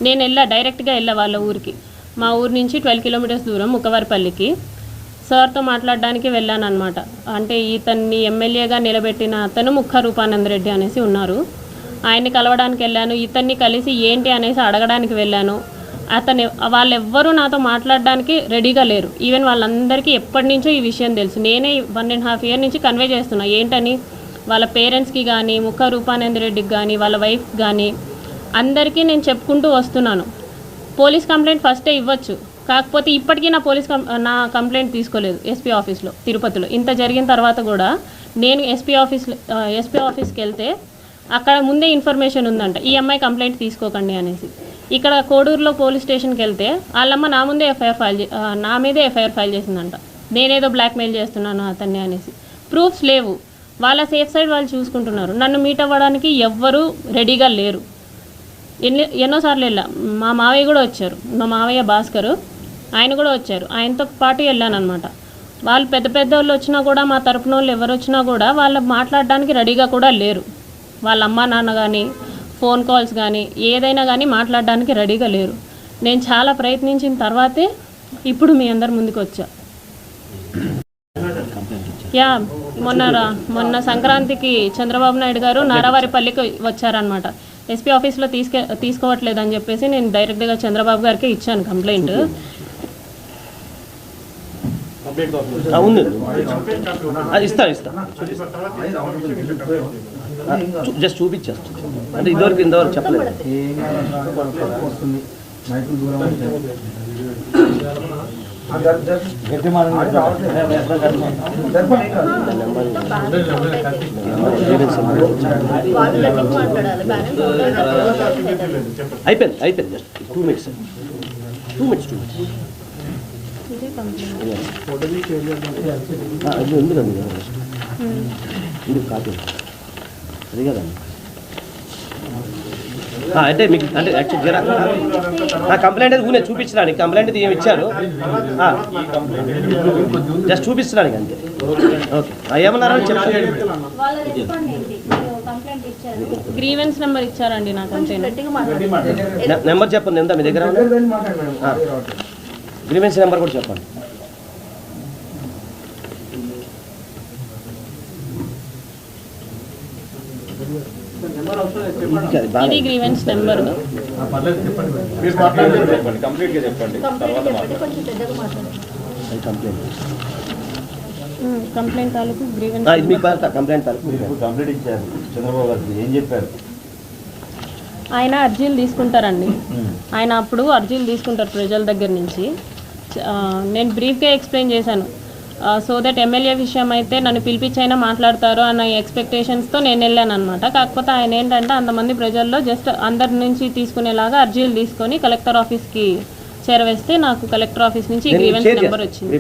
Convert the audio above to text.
నేను డైరెక్ట్గా వెళ్ళా వాళ్ళ ఊరికి. మా ఊరు నుంచి 12 కిలోమీటర్స్ దూరం ముక్కవారిపల్లికి సార్తో మాట్లాడడానికి వెళ్ళాను అనమాట. అంటే ఇతన్ని ఎమ్మెల్యేగా నిలబెట్టిన అతను ముక్క రూపానందరెడ్డి అనేసి ఉన్నారు. ఆయన్ని కలవడానికి వెళ్ళాను. ఇతన్ని కలిసి ఏంటి అనేసి అడగడానికి వెళ్ళాను. వాళ్ళెవ్వరూ నాతో మాట్లాడడానికి రెడీగా లేరు. ఈవెన్ వాళ్ళందరికీ ఎప్పటి నుంచో ఈ విషయం తెలుసు. నేనే 1.5 years నుంచి కన్వే చేస్తున్నా ఏంటని. వాళ్ళ పేరెంట్స్కి కానీ, ముక్క రూపానందరెడ్డికి కానీ, వాళ్ళ వైఫ్ కానీ అందరికీ నేను చెప్పుకుంటూ వస్తున్నాను. పోలీస్ కంప్లైంట్ ఫస్టే ఇవ్వచ్చు, కాకపోతే ఇప్పటికీ నా కంప్లైంట్ తీసుకోలేదు ఎస్పీ ఆఫీస్లో తిరుపతిలో. ఇంత జరిగిన తర్వాత కూడా నేను ఎస్పీ ఆఫీస్కి వెళ్తే అక్కడ ముందే ఇన్ఫర్మేషన్ ఉందంట, ఈ అమ్మాయి కంప్లైంట్ తీసుకోకండి అనేసి. ఇక్కడ కోడూరులో పోలీస్ స్టేషన్కి వెళ్తే వాళ్ళమ్మ నా మీదే ఎఫ్ఐఆర్ ఫైల్ చేసిందంట. నేనేదో బ్లాక్మెయిల్ చేస్తున్నాను అతన్ని అనేసి. ప్రూఫ్స్ లేవు. వాళ్ళ సేఫ్ సైడ్ వాళ్ళు చూసుకుంటున్నారు. నన్ను మీట్ అవ్వడానికి ఎవ్వరూ రెడీగా లేరు. ఎన్నోసార్లు వెళ్ళా. మా మావయ్య కూడా వచ్చారు, మా మావయ్య భాస్కర్, ఆయన కూడా వచ్చారు. ఆయనతో పాటు వెళ్ళానమాట. వాళ్ళు పెద్ద వాళ్ళు వచ్చినా కూడా, మా తరపున వాళ్ళు ఎవరు వచ్చినా కూడా వాళ్ళు మాట్లాడడానికి రెడీగా కూడా లేరు. వాళ్ళ అమ్మ నాన్న కానీ, ఫోన్ కాల్స్ కానీ, ఏదైనా కానీ మాట్లాడడానికి రెడీగా లేరు. నేను చాలా ప్రయత్నించిన తర్వాతే ఇప్పుడు మీ అందరి ముందుకు వచ్చా. మొన్న సంక్రాంతికి చంద్రబాబు నాయుడు గారు నారావారిపల్లికి వచ్చారనమాట. ఎస్పీ ఆఫీస్లో తీసుకోవట్లేదని చెప్పేసి నేను డైరెక్ట్గా చంద్రబాబు గారికి ఇచ్చాను కంప్లైంట్. జస్ట్ చూపించేస్తాను. అంటే ఇంతవరకు చెప్పలేదు. అయిపోయింది జస్ట్ 2 minutes. కాపీ అది కదండి. అంటే మీకు అంటే కంప్లైంట్ అది ఊనే చూపించడానికి కంప్లైంట్ ఏమి ఇచ్చారు, జస్ట్ చూపించడానికి అంతే. ఓకే, ఏమన్నారని చెప్పండి. గ్రీవెన్స్ నెంబర్ ఇచ్చారండి నాకు అంతే. నెంబర్ చెప్పండి, ఎంత మీ దగ్గర గ్రీవెన్స్ నెంబర్ కూడా చెప్పండి. ఇది గ్రీవెన్స్ నెంబర్. కంప్లైంట్ తాలూకు గ్రీవెన్స్ కంప్లైంట్ ఇచ్చారు చంద్రబాబు గారు. ఏం చెప్పారు? ఆయన అర్జీలు తీసుకుంటారండి. ఆయన అప్పుడు అర్జీలు తీసుకుంటారు ప్రజల దగ్గర నుంచి. నేను బ్రీఫ్గా ఎక్స్ప్లెయిన్ చేశాను. సో దట్ ఎమ్మెల్యే విషయం అయితే నన్ను పిలిపించైనా మాట్లాడతారు అన్న ఎక్స్పెక్టేషన్స్తో నేను వెళ్ళాను అనమాట. కాకపోతే ఆయన ఏంటంటే అంతమంది ప్రజల్లో జస్ట్ అందరి నుంచి తీసుకునేలాగా అర్జీలు తీసుకొని కలెక్టర్ ఆఫీస్కి చేరవేస్తే నాకు కలెక్టర్ ఆఫీస్ నుంచి గ్రీవెన్స్ నెంబర్ వచ్చింది.